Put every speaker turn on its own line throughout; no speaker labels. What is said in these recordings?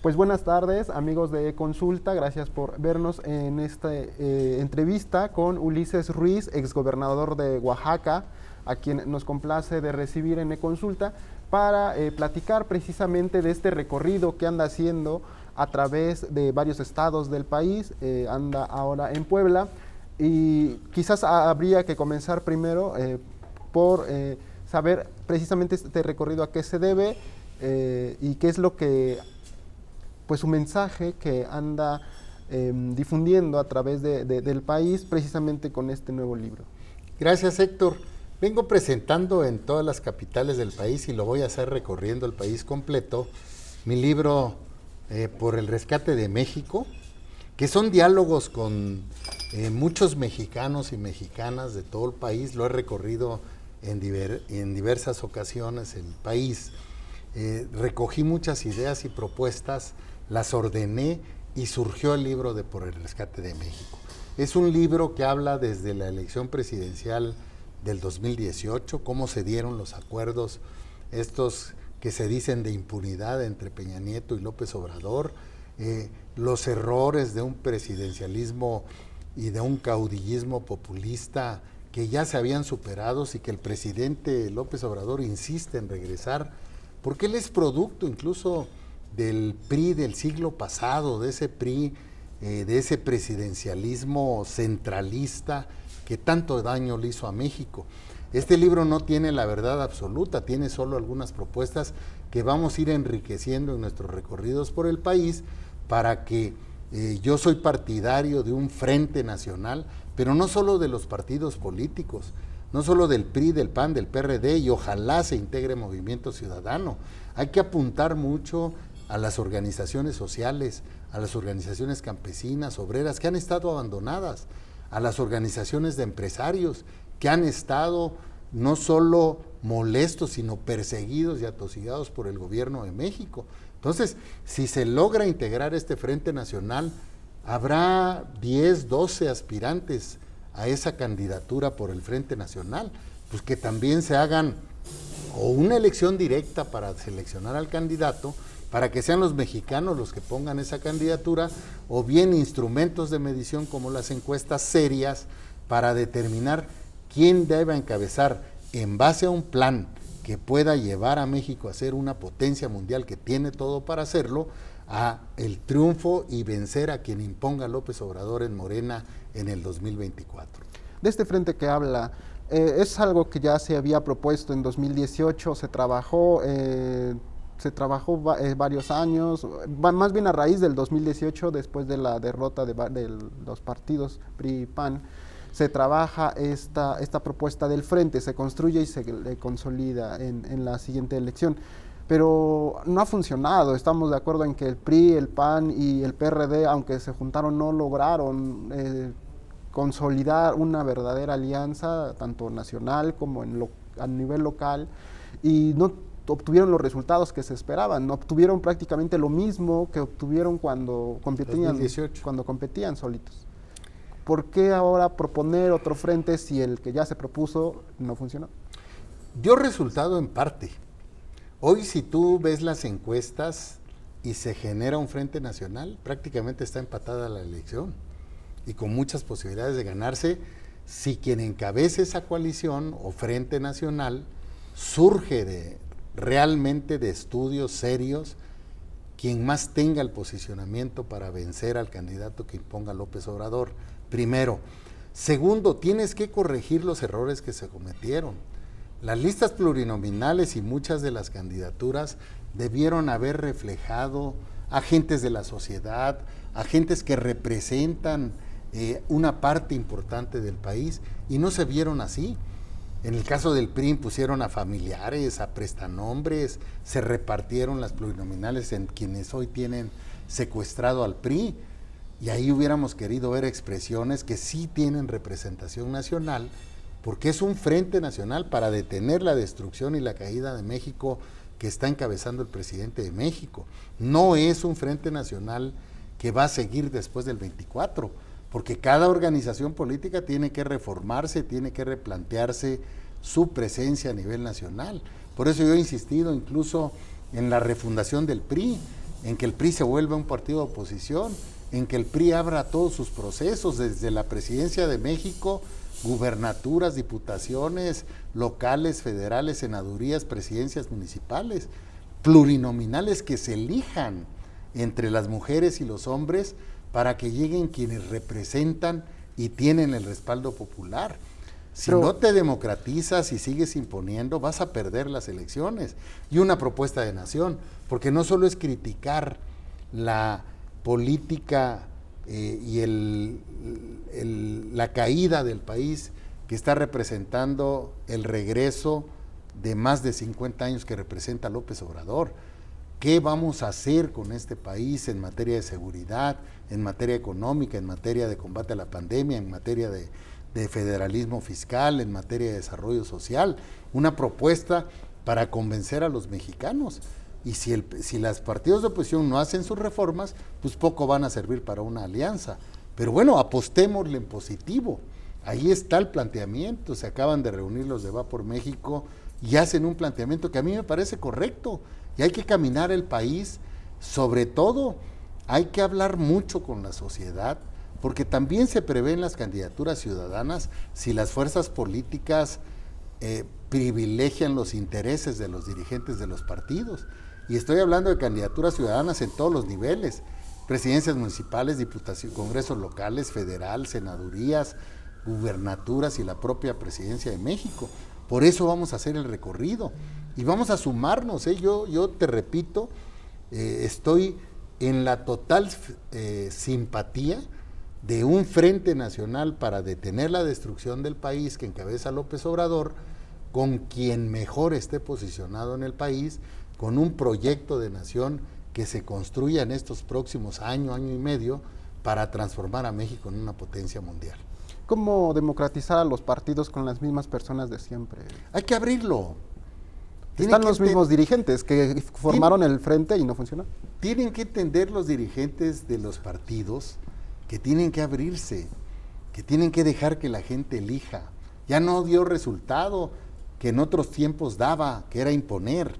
Pues buenas tardes, amigos de Consulta, gracias por vernos en esta entrevista con Ulises Ruiz, exgobernador de Oaxaca, a quien nos complace de recibir en Consulta para platicar precisamente de este recorrido que anda haciendo a través de varios estados del país, anda ahora en Puebla y quizás habría que comenzar primero por saber precisamente este recorrido a qué se debe y qué es lo que pues su mensaje que anda difundiendo a través del país precisamente con este nuevo libro.
Gracias, Héctor. Vengo presentando en todas las capitales del país y lo voy a hacer recorriendo el país completo, mi libro Por el Rescate de México, que son diálogos con muchos mexicanos y mexicanas de todo el país. Lo he recorrido en diversas ocasiones en el país. Recogí muchas ideas y propuestas, las ordené y surgió el libro de Por el Rescate de México. Es un libro que habla desde la elección presidencial del 2018, cómo se dieron los acuerdos estos que se dicen de impunidad entre Peña Nieto y López Obrador, los errores de un presidencialismo y de un caudillismo populista que ya se habían superado y que el presidente López Obrador insiste en regresar, porque él es producto incluso del PRI del siglo pasado, de ese PRI, de ese presidencialismo centralista que tanto daño le hizo a México. Este libro no tiene la verdad absoluta, tiene solo algunas propuestas que vamos a ir enriqueciendo en nuestros recorridos por el país para que yo soy partidario de un frente nacional, pero no solo de los partidos políticos, no solo del PRI, del PAN, del PRD, y ojalá se integre Movimiento Ciudadano. Hay que apuntar mucho a las organizaciones sociales, a las organizaciones campesinas, obreras, que han estado abandonadas, a las organizaciones de empresarios, que han estado no solo molestos, sino perseguidos y atosigados por el gobierno de México. Entonces, si se logra integrar este Frente Nacional, habrá 10, 12 aspirantes a esa candidatura por el Frente Nacional, pues que también se hagan o una elección directa para seleccionar al candidato, para que sean los mexicanos los que pongan esa candidatura, o bien instrumentos de medición como las encuestas serias para determinar quién debe encabezar en base a un plan que pueda llevar a México a ser una potencia mundial que tiene todo para hacerlo, a el triunfo y vencer a quien imponga López Obrador en Morena en el 2024.
De este frente que habla, es algo que ya se había propuesto en 2018, se trabajó varios años, más bien a raíz del 2018, después de la derrota de los partidos PRI y PAN, se trabaja esta propuesta del frente, se construye y se consolida en la siguiente elección. Pero no ha funcionado, estamos de acuerdo en que el PRI, el PAN y el PRD, aunque se juntaron, no lograron consolidar una verdadera alianza, tanto nacional como a nivel local, y no obtuvieron los resultados que se esperaban, no obtuvieron prácticamente lo mismo que obtuvieron cuando competían solitos. ¿Por qué ahora proponer otro frente si el que ya se propuso no funcionó?
Dio resultado en parte. Hoy, si tú ves las encuestas y se genera un frente nacional, prácticamente está empatada la elección y con muchas posibilidades de ganarse si quien encabece esa coalición o frente nacional surge realmente de estudios serios, quien más tenga el posicionamiento para vencer al candidato que imponga López Obrador, primero. Segundo, tienes que corregir los errores que se cometieron. Las listas plurinominales y muchas de las candidaturas debieron haber reflejado agentes de la sociedad, agentes que representan una parte importante del país, y no se vieron así. En el caso del PRI pusieron a familiares, a prestanombres, se repartieron las plurinominales en quienes hoy tienen secuestrado al PRI, y ahí hubiéramos querido ver expresiones que sí tienen representación nacional, porque es un frente nacional para detener la destrucción y la caída de México que está encabezando el presidente de México. No es un frente nacional que va a seguir después del 24, porque cada organización política tiene que reformarse, tiene que replantearse su presencia a nivel nacional. Por eso yo he insistido incluso en la refundación del PRI, en que el PRI se vuelva un partido de oposición, en que el PRI abra todos sus procesos, desde la presidencia de México, gubernaturas, diputaciones locales, federales, senadurías, presidencias municipales, plurinominales que se elijan entre las mujeres y los hombres para que lleguen quienes representan y tienen el respaldo popular. Si no te democratizas y sigues imponiendo, vas a perder las elecciones. Y una propuesta de nación, porque no solo es criticar la política y la caída del país que está representando el regreso de más de 50 años que representa López Obrador. ¿Qué vamos a hacer con este país en materia de seguridad, en materia económica, en materia de combate a la pandemia, en materia de federalismo fiscal, en materia de desarrollo social? Una propuesta para convencer a los mexicanos. Y si los partidos de oposición no hacen sus reformas, pues poco van a servir para una alianza. Pero bueno, apostémosle en positivo. Ahí está el planteamiento. Se acaban de reunir los de Va por México y hacen un planteamiento que a mí me parece correcto. Y hay que caminar el país. Sobre todo, hay que hablar mucho con la sociedad, porque también se prevén las candidaturas ciudadanas si las fuerzas políticas privilegian los intereses de los dirigentes de los partidos. Y estoy hablando de candidaturas ciudadanas en todos los niveles: presidencias municipales, diputaciones, congresos locales, federal, senadurías, gubernaturas y la propia presidencia de México. Por eso vamos a hacer el recorrido y vamos a sumarnos. Yo te repito, estoy en la total simpatía de un frente nacional para detener la destrucción del país que encabeza López Obrador, con quien mejor esté posicionado en el país, con un proyecto de nación que se construya en estos próximos año y medio para transformar a México en una potencia mundial.
¿Cómo democratizar a los partidos con las mismas personas de siempre?
Hay que abrirlo.
Están los mismos dirigentes que formaron el frente y no funcionó.
Tienen que entender los dirigentes de los partidos que tienen que abrirse, que tienen que dejar que la gente elija. Ya no dio resultado que en otros tiempos daba, que era imponer,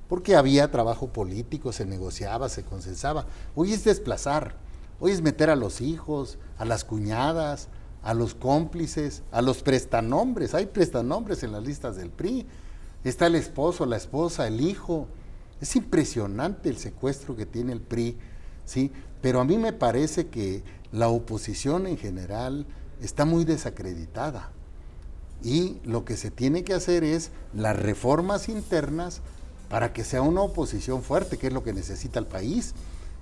porque había trabajo político, se negociaba, se consensaba. Hoy es desplazar, hoy es meter a los hijos, a las cuñadas, a los cómplices, a los prestanombres. Hay prestanombres en las listas del PRI. Está el esposo, la esposa, el hijo. Es impresionante el secuestro que tiene el PRI, ¿sí? Pero a mí me parece que la oposición en general está muy desacreditada. Y lo que se tiene que hacer es las reformas internas para que sea una oposición fuerte, que es lo que necesita el país,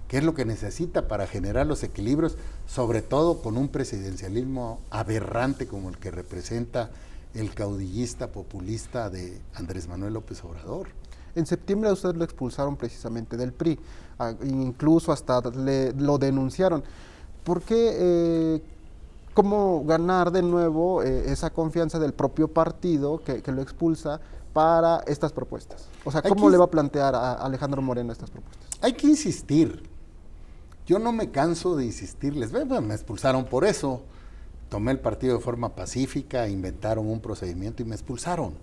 que es lo que necesita para generar los equilibrios, sobre todo con un presidencialismo aberrante como el que representa el caudillista populista de Andrés Manuel López Obrador.
En septiembre a usted lo expulsaron precisamente del PRI, incluso hasta lo denunciaron. ¿Por qué, cómo ganar de nuevo esa confianza del propio partido que lo expulsa para estas propuestas? O sea, ¿cómo le va a plantear a Alejandro Moreno estas propuestas?
Hay que insistir. Yo no me canso de insistirles. Me expulsaron por eso. Tomé el partido de forma pacífica, inventaron un procedimiento y me expulsaron,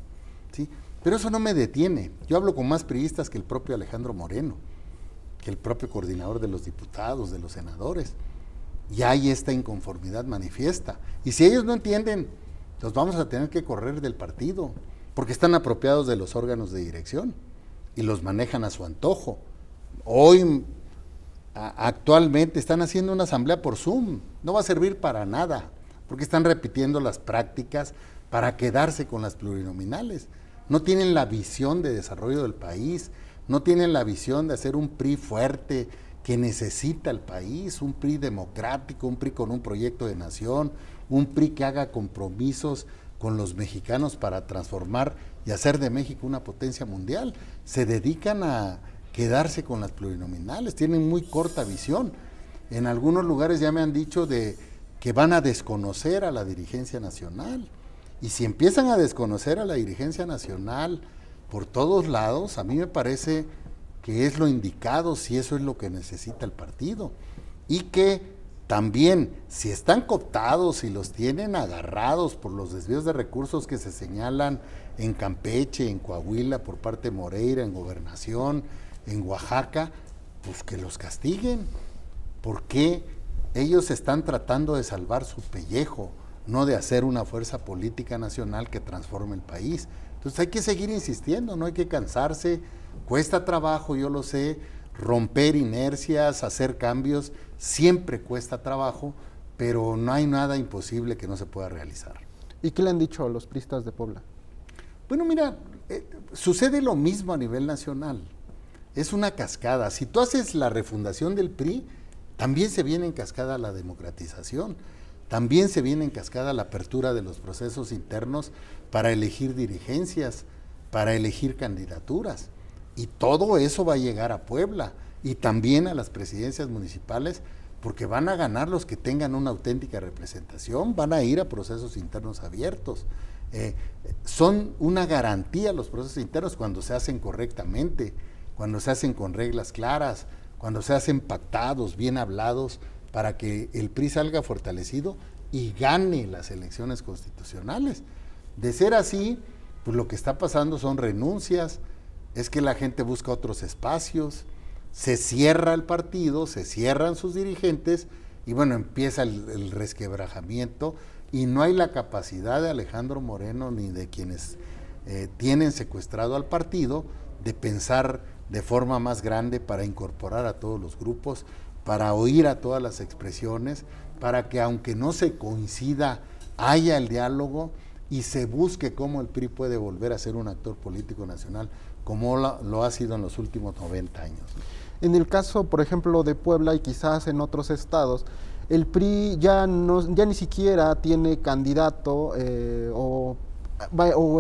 ¿sí? Pero eso no me detiene. Yo hablo con más priistas que el propio Alejandro Moreno, que el propio coordinador de los diputados, de los senadores. Y hay esta inconformidad manifiesta. Y si ellos no entienden, los vamos a tener que correr del partido, porque están apropiados de los órganos de dirección y los manejan a su antojo. Hoy, actualmente, están haciendo una asamblea por Zoom. No va a servir para nada, porque están repitiendo las prácticas para quedarse con las plurinominales. No tienen la visión de desarrollo del país, no tienen la visión de hacer un PRI fuerte que necesita el país, un PRI democrático, un PRI con un proyecto de nación, un PRI que haga compromisos con los mexicanos para transformar y hacer de México una potencia mundial. Se dedican a quedarse con las plurinominales, tienen muy corta visión. En algunos lugares ya me han dicho que van a desconocer a la dirigencia nacional. Y si empiezan a desconocer a la dirigencia nacional por todos lados, a mí me parece que es lo indicado si eso es lo que necesita el partido. Y que también, si están cooptados, si los tienen agarrados por los desvíos de recursos que se señalan en Campeche, en Coahuila, por parte de Moreira, en Gobernación, en Oaxaca, pues que los castiguen, porque ellos están tratando de salvar su pellejo, no de hacer una fuerza política nacional que transforme el país. Entonces hay que seguir insistiendo, no hay que cansarse, cuesta trabajo, yo lo sé, romper inercias, hacer cambios, siempre cuesta trabajo, pero no hay nada imposible que no se pueda realizar.
¿Y qué le han dicho a los priistas de Puebla?
Bueno, mira, sucede lo mismo a nivel nacional. Es una cascada. Si tú haces la refundación del PRI, también se viene en cascada la democratización, también se viene en cascada la apertura de los procesos internos para elegir dirigencias, para elegir candidaturas. Y todo eso va a llegar a Puebla y también a las presidencias municipales, porque van a ganar los que tengan una auténtica representación, van a ir a procesos internos abiertos. Son una garantía los procesos internos cuando se hacen correctamente, cuando se hacen con reglas claras, cuando se hacen pactados, bien hablados, para que el PRI salga fortalecido y gane las elecciones constitucionales. De ser así, pues lo que está pasando son renuncias, es que la gente busca otros espacios, se cierra el partido, se cierran sus dirigentes y bueno, empieza el resquebrajamiento y no hay la capacidad de Alejandro Moreno ni de quienes tienen secuestrado al partido de pensar de forma más grande para incorporar a todos los grupos, para oír a todas las expresiones, para que aunque no se coincida, haya el diálogo y se busque cómo el PRI puede volver a ser un actor político nacional, como lo ha sido en los últimos 90 años.
En el caso, por ejemplo, de Puebla y quizás en otros estados, el PRI ya ni siquiera tiene candidato o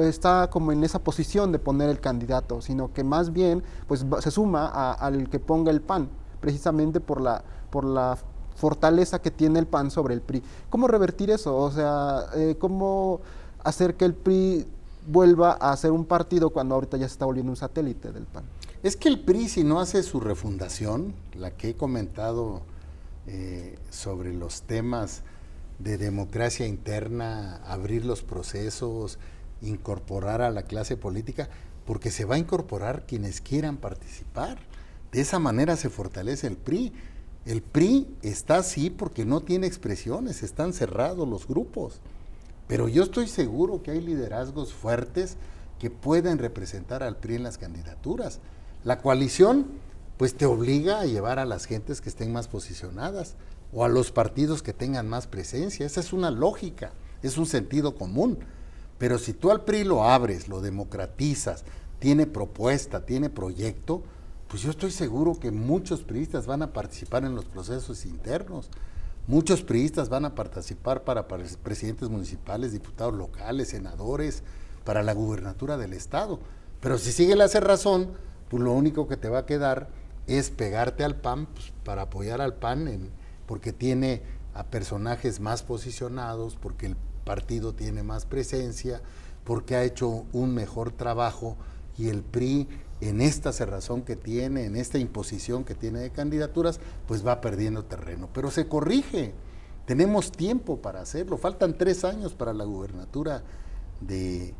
está como en esa posición de poner el candidato, sino que más bien pues se suma al que ponga el PAN, precisamente por la fortaleza que tiene el PAN sobre el PRI. ¿Cómo revertir eso? O sea, ¿cómo hacer que el PRI vuelva a ser un partido cuando ahorita ya se está volviendo un satélite del PAN?
Es que el PRI, si no hace su refundación, la que he comentado sobre los temas de democracia interna, abrir los procesos, incorporar a la clase política, porque se va a incorporar quienes quieran participar. De esa manera se fortalece el PRI. El PRI está así porque no tiene expresiones, están cerrados los grupos. Pero yo estoy seguro que hay liderazgos fuertes que pueden representar al PRI en las candidaturas. La coalición, pues te obliga a llevar a las gentes que estén más posicionadas o a los partidos que tengan más presencia. Esa es una lógica, es un sentido común. Pero si tú al PRI lo abres, lo democratizas, tiene propuesta, tiene proyecto, pues yo estoy seguro que muchos priistas van a participar en los procesos internos. Muchos priistas van a participar para presidentes municipales, diputados locales, senadores, para la gubernatura del estado. Pero si sigue la cerrazón, pues lo único que te va a quedar es pegarte al PAN, pues, para apoyar al PAN, porque tiene a personajes más posicionados, porque el partido tiene más presencia, porque ha hecho un mejor trabajo y el PRI en esta cerrazón que tiene, en esta imposición que tiene de candidaturas, pues va perdiendo terreno. Pero se corrige, tenemos tiempo para hacerlo, faltan 3 años para la gubernatura de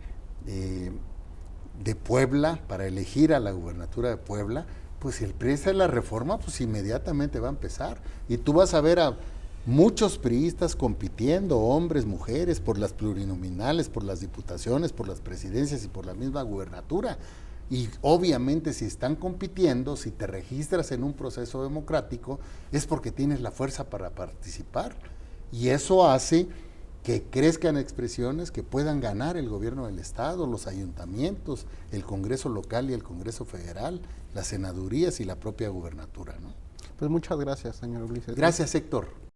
Puebla, para elegir a la gubernatura de Puebla. Pues si el PRI hace la reforma, pues inmediatamente va a empezar. Y tú vas a ver a muchos priistas compitiendo, hombres, mujeres, por las plurinominales, por las diputaciones, por las presidencias y por la misma gubernatura. Y obviamente si están compitiendo, si te registras en un proceso democrático, es porque tienes la fuerza para participar. Y eso hace que crezcan expresiones que puedan ganar el gobierno del estado, los ayuntamientos, el Congreso local y el Congreso federal, las senadurías y la propia gubernatura, ¿no?
Pues muchas gracias, señor Ulises.
Gracias, Héctor.